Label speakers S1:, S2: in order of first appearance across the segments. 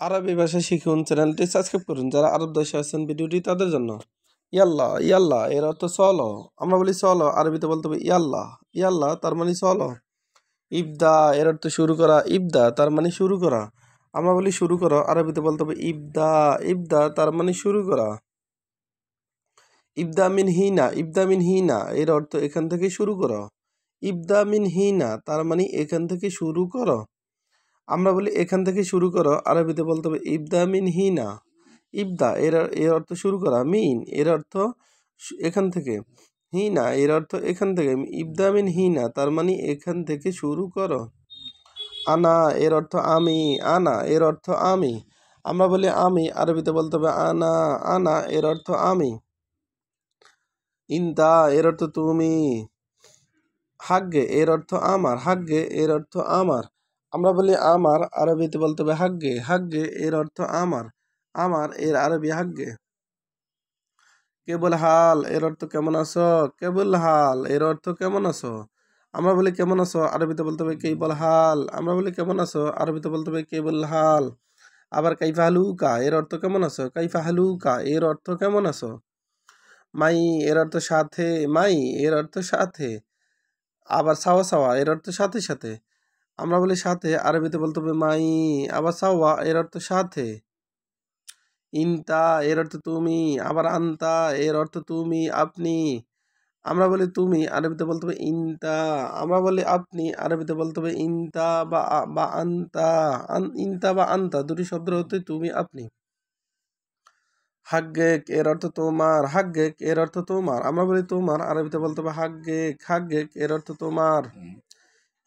S1: আরবি ভাষা শিখুন চ্যানেলটি সাবস্ক্রাইব করুন। যারা আরব দেশে আছেন ভিডিওটি তাদের জন্য। ইয়াল্লা ইয়াল্লা এর অর্থ চলো। আমরা বলি চলো, আরবিতে বলতে হবে ইয়াল্লা। ইয়াল্লা তার মানে চলো। ইবদা এর অর্থ শুরু করা। ইবদা তার মানে শুরু করা। আমরা বলি শুরু করো, আরবিতে বলতে হবে ইবদা। ইবদা তার মানে শুরু করা। ইবদা মিন হিনা। ইবদা মিন হিনা এর অর্থ এখান থেকে শুরু করো। ইবদা মিন হিনা তার মানে এখান থেকে শুরু করো। আমরা বলি এখান থেকে শুরু করো, আরবিতে বলতে হবে ইবদা মিন হিনা। ইবদা এর অর্থ শুরু করা। মিন এর অর্থ এখান থেকে। হিনা এর অর্থ এখান থেকে। ইবদা মিন হিনা তার মানে এখান থেকে শুরু করো। আনা এর অর্থ আমি। আনা এর অর্থ আমি। আমরা বলি আমি, আরবিতে বলতে হবে আনা। আনা এর অর্থ আমি। ইনতা এর অর্থ তুমি। হাগ্গে এর অর্থ আমার। হাগ্গে এর অর্থ আমার। আমরা বলি আমার, আরবিতে বলতে হবে হাগ্গে। হাগ্গে এর অর্থ আমার। আমার এর আরবি হাগ্গে। কেবল হাল এর অর্থ কেমন আছো। কেবল হাল এর অর্থ কেমন আছো। আমরা বলি কেমন আছো, আরবিতে বলতে হবে কেবল হাল। আমরা বলি কেমন আছো, আরবিতে বলতে হবে কেবল হাল। আবার কাইফা হালুকা এর অর্থ কেমন আছো। কাইফা হালুকা এর অর্থ কেমন আছো। মাই এর অর্থ সাথে। মাই এর অর্থ সাথে। আবার সাওয়া সাওয়া এর অর্থ সাথে সাথে। আমরা বলি সাথে, আরবিতে বলতে হবে মাই। আবার সাওয়া এর অর্থ সাথে। ইনতা এর অর্থ তুমি। আবার আনতা এর অর্থ তুমি, আপনি। আমরা বলি তুমি, আরবিতে বলতে হবে ইনতা। আমরা বলি আপনি, আরবিতে বলতে হবে ইনতা বা আনতা। ইনতা বা আনতা দুটি শব্দ হতে তুমি আপনি। হাগ্গেক এর অর্থ তোমার। হাগ্গেক এর অর্থ তোমার। আমরা বলি তোমার, আরবিতে বলতে হবে হাগ্গেক। হাগ্গেক এর অর্থ তোমার।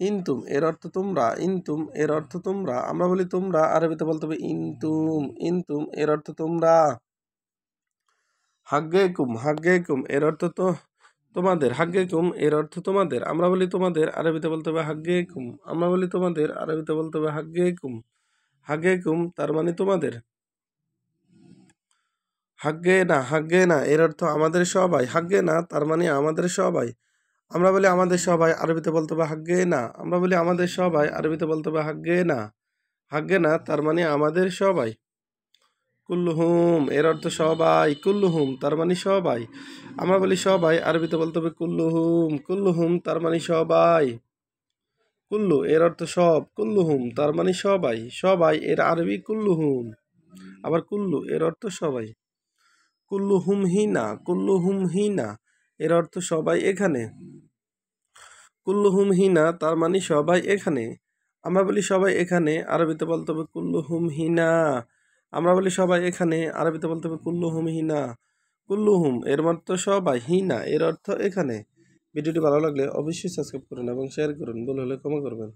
S1: ইনতুম এর অর্থ তোমরা। ইনতুম এর অর্থ তোমরা। আমরা বলি তোমরা, আরবিতে বলতে হবে ইনতুম। ইনতুম এর অর্থ তোমরা। হাগ্গেকুম। হাগ্গেকুম এর অর্থ তো তোমাদের। হাগ্গেকুম এর অর্থ তোমাদের। আমরা বলি তোমাদের, আরবিতে বলতে হবে হাগ্গেকুম। আমরা বলি তোমাদের, আরবিতে বলতে হবে হাগ্গেকুম। হাগ্গেকুম তার মানে তোমাদের। হাগ্গে না। হাগ্গে না এর অর্থ আমাদের সবাই। হাগ্গে না তার মানে আমাদের সবাই। আমরা বলি আমাদের সবাই, আরবিতে বলতে হবে হাগ্গে না। আমরা বলি আমাদের সবাই, আরবিতে বলতে হবে হাগ্গে না। হাগ্গে না তার মানে আমাদের সবাই। কুল্লুহুম এর অর্থ সবাই। কুল্লুহুম তার মানে সবাই। আমরা বলি সবাই, আরবিতে বলতে হবে কুল্লুহুম। কুল্লুহুম তার মানে সবাই। কুল্লু এর অর্থ সব। কুল্লুহুম তার মানে সবাই। সবাই এর আরবি কুল্লুহুম। আবার কুল্লু এর অর্থ সবাই। কুল্লুহুম হিনা। কুল্লুহুম হিনা এর অর্থ সবাই এখানে। কুল্লুহুম হিনা তার মানে সবাই এখানে। আমরা বলি সবাই এখানে, আরবিতে বলতে হবে কুল্লুহুম হিনা। আমরা বলি সবাই এখানে, আরবিতে বলতে হবে কুল্লুহুম হিনা। কুল্লুহুম এর অর্থ সবাই। হিনা এর অর্থ এখানে। ভিডিওটি ভালো লাগলে অবশ্যই সাবস্ক্রাইব করুন এবং শেয়ার করুন। ভুল হলে ক্ষমা করবেন।